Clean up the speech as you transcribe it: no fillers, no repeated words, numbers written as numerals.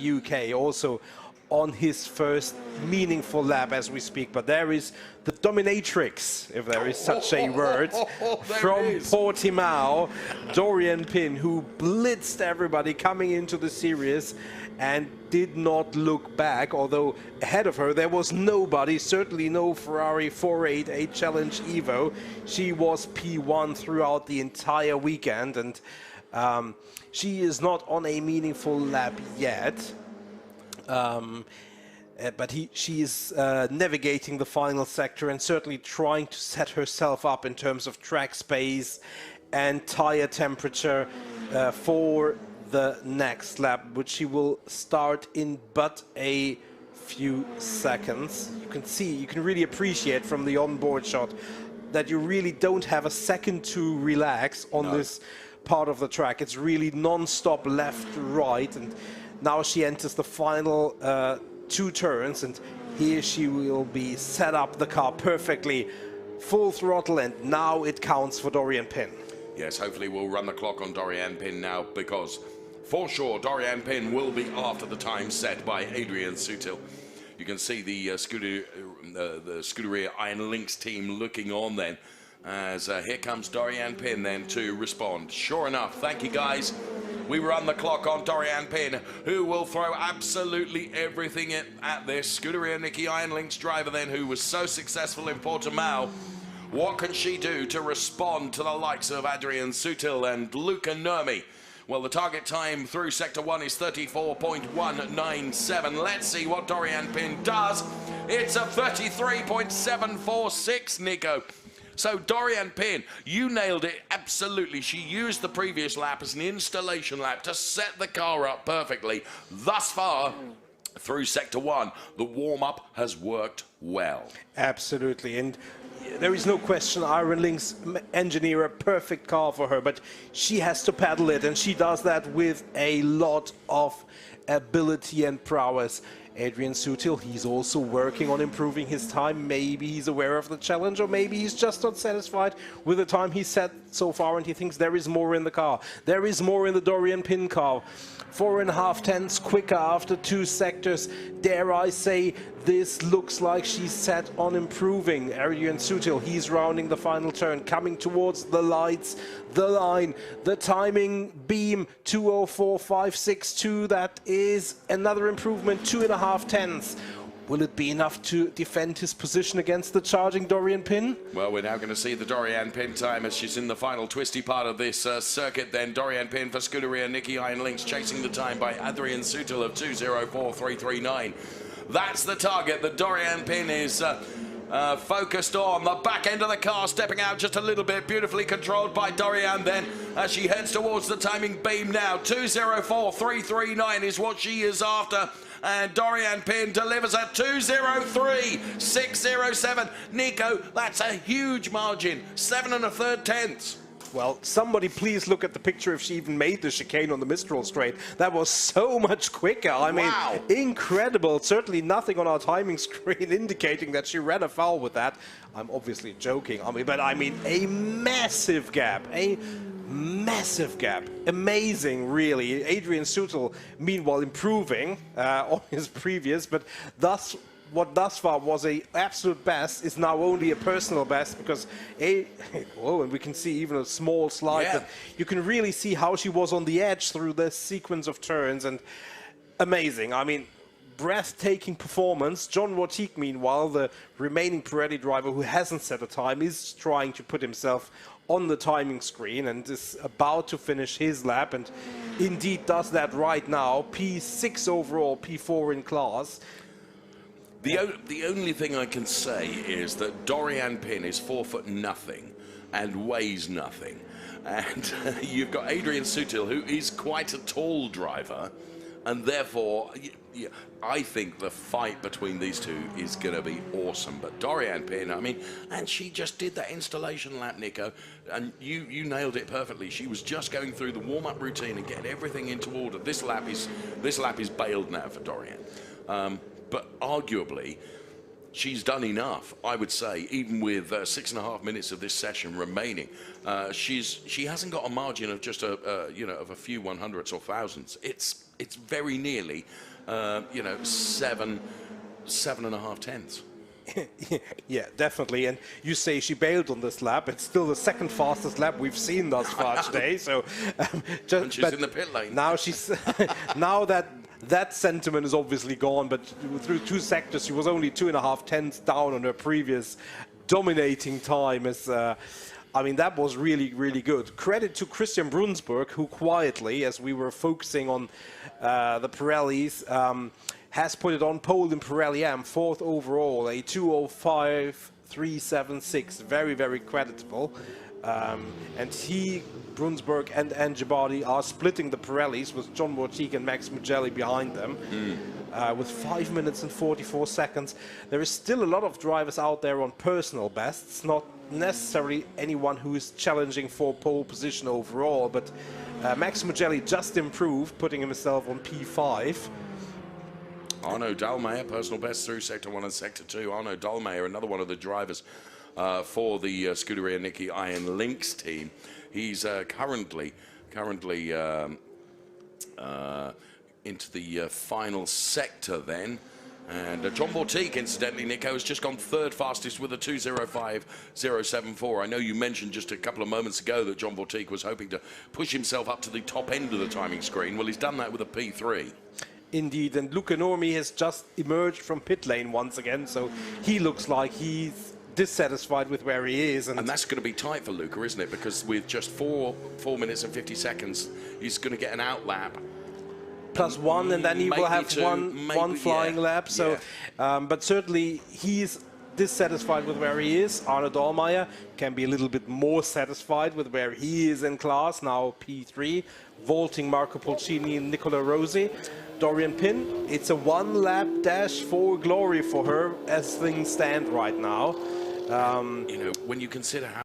UK also on his first meaningful lap as we speak. But there is the dominatrix, if there is such a word, from Portimao, Doriane Pin, who blitzed everybody coming into the series and did not look back, although ahead of her there was nobody, certainly no Ferrari 488 Challenge Evo. She was P1 throughout the entire weekend, and she is not on a meaningful lap yet. But she is navigating the final sector and certainly trying to set herself up in terms of track space and tire temperature for the next lap, which she will start in but a few seconds. You can really appreciate from the onboard shot that you really don't have a second to relax on this part of the track. It's really non-stop left, right, and now she enters the final 2 turns, and here she will be set up the car perfectly, full throttle, and now it counts for Doriane Pin. Yes, hopefully we'll run the clock on Doriane Pin now, because for sure Doriane Pin will be after the time set by Adrian Sutil. You can see the Scuderia Iron Lynx team looking on then, as here comes Doriane Pin then to respond. Sure enough, thank you guys. We run the clock on Doriane Pin, who will throw absolutely everything at this. Scuderia Nicky Iron Lynx driver then, who was so successful in Portimao. What can she do to respond to the likes of Adrian Sutil and Luca Nurmi? Well, the target time through Sector 1 is 34.197. Let's see what Doriane Pin does. It's a 33.746, Nico. So Doriane Pin, you nailed it absolutely. She used the previous lap as an installation lap to set the car up perfectly. Thus far, through Sector 1, the warm-up has worked well. Absolutely, and there is no question Iron Lynx engineer a perfect car for her, but she has to pedal it, and she does that with a lot of ability and prowess. Adrian Sutil, he's also working on improving his time. Maybe he's aware of the challenge, or maybe he's just not satisfied with the time he's set so far, and he thinks there is more in the car. There is more in the Doriane Pin car. 4.5 tenths quicker after 2 sectors. Dare I say, this looks like she's set on improving. Adrian Sutil, he's rounding the final turn, coming towards the lights, the line, the timing beam, 2:04.562. That is another improvement, 2.5 tenths. Will it be enough to defend his position against the charging Doriane Pin? Well, we're now going to see the Doriane Pin time as she's in the final twisty part of this circuit. Then Doriane Pin for Scuderia Nicky Iron Lynx, chasing the time by Adrian Sutil of 2:04.339. That's the target that Doriane Pin is focused on. The back end of the car stepping out just a little bit, beautifully controlled by Doriane then as she heads towards the timing beam now. 2:04.339 is what she is after, and Doriane Pin delivers a 2:03.607. Nico, that's a huge margin, 7 1/3 tenths. Well, somebody please look at the picture if she even made the chicane on the Mistral straight. That was so much quicker. I mean, incredible. Certainly nothing on our timing screen indicating that she ran afoul with that. I'm obviously joking, but I mean a massive gap. A massive gap. Amazing, really. Adrian Sutil, meanwhile, improving on his previous, but what thus far was a absolute best is now only a personal best, because and we can see even a small slide, but you can really see how she was on the edge through this sequence of turns, and amazing. I mean, breathtaking performance. John Wartique, meanwhile, the remaining Pirelli driver who hasn't set a time, is trying to put himself on the timing screen and is about to finish his lap, and indeed does that right now. P6 overall, P4 in class. The only thing I can say is that Doriane Pin is 4 nothing and weighs nothing. And you've got Adrian Sutil, who is quite a tall driver, and therefore I think the fight between these two is going to be awesome. But Doriane Pin, I mean, and she just did that installation lap, Nico, and you nailed it perfectly. She was just going through the warm-up routine and getting everything into order. This lap is bailed now for Doriane. But arguably, she's done enough, I would say, even with 6.5 minutes of this session remaining. She hasn't got a margin of just of a few 100ths or thousandths. it's very nearly, you know, 7.5 tenths. Yeah, definitely. And you say she bailed on this lap. It's still the second fastest lap we've seen thus far today. So, and she's in the pit lane. Now she's now that sentiment is obviously gone. But through 2 sectors, she was only 2.5 tenths down on her previous dominating time. I mean, that was really, really good. Credit to Christian Brunsberg, who quietly, as we were focusing on the Pirellis, has put it on pole in Pirelli Am, 4th overall, a 2:05.376, very, very creditable. And Brunsberg and Angibardi are splitting the Pirellis with John Vortique and Max Mugelli behind them. With 5 minutes and 44 seconds. There is still a lot of drivers out there on personal bests, not necessarily anyone who is challenging for pole position overall, but Max Mugelli just improved, putting himself on P5. Arno Dahlmeier, personal best through Sector 1 and Sector 2. Arno Dahlmeier, another one of the drivers for the Scuderia Nicky Iron Lynx team. He's currently into the final sector then. And John Vortique, incidentally, Nico, has just gone 3rd fastest with a 2:05.074. I know you mentioned just a couple of moments ago that John Vortique was hoping to push himself up to the top end of the timing screen. Well, he's done that with a P3. Indeed, and Luca Normi has just emerged from pit lane once again, so he looks like he's dissatisfied with where he is. And that's going to be tight for Luca, isn't it? Because with just 4 minutes and 50 seconds, he's going to get an outlap. +1, and then he will have one flying lap. So, but certainly he's dissatisfied with where he is. Arno Dahlmeier can be a little bit more satisfied with where he is in class, now P3, vaulting Marco Pulcini and Nicola Rossi. Doriane Pin, it's a 1-lap dash for glory for her as things stand right now. You know, when you consider how